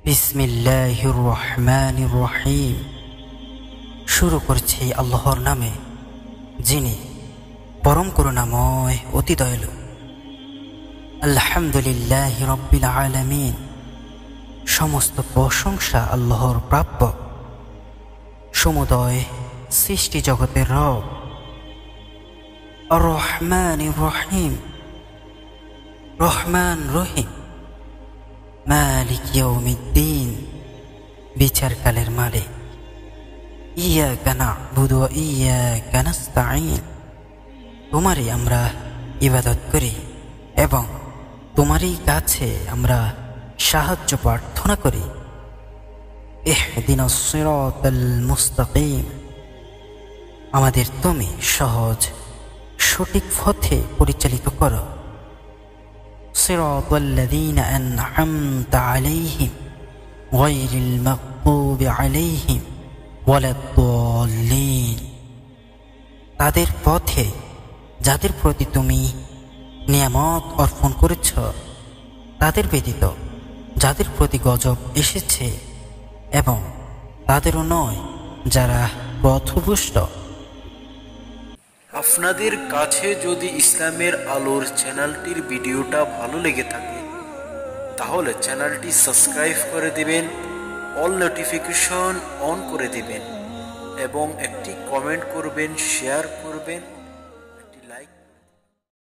বিসমিল্লাহির রহমানির রহিম। শুরু করছি আল্লাহর নামে, যিনি পরম করুণাময়, অতি দয়ালু। আলহামদুলিল্লাহি রাব্বিল আলামিন। সমস্ত প্রশংসা আল্লাহর প্রাপ্য, সমুদয় সৃষ্টি জগতের রব। আর রহমানির রহিম, রহমান রহিম। মালিক ইয়াউমিদ্দিন, বিচারকালের মালিক। ইয়াকা না'বুদু ওয়া ইয়াকা নাস্তাঈন। তোমারই আমরা ইবাদত করি এবং তোমারই কাছে আমরা সাহায্য প্রার্থনা করি। ইহদিনাস সিরাতাল মুস্তাকিম। আমাদের তুমি সহজ সঠিক পথে পরিচালিত করো। সিরাতাল্লাযীনা আন'আমতা আলাইহিম গায়রিল মাগদুবি আলাইহিম ওয়ালাদ-দাল্লিন। তাদের পথে যাদের প্রতি তুমি নিয়ামত অর্পণ করেছ, তাদের ব্যতীত যাদের প্রতি গজব এসেছে, এবং তাদেরও নয় যারা পথভ্রষ্ট। আপনাদের কাছে যদি ইসলামের আলোর চ্যানেলটির ভিডিওটা ভালো লেগে থাকে, তাহলে চ্যানেলটি সাবস্ক্রাইব করে দিবেন, অল নোটিফিকেশন অন করে দিবেন এবং একটি কমেন্ট করবেন, শেয়ার করবেন।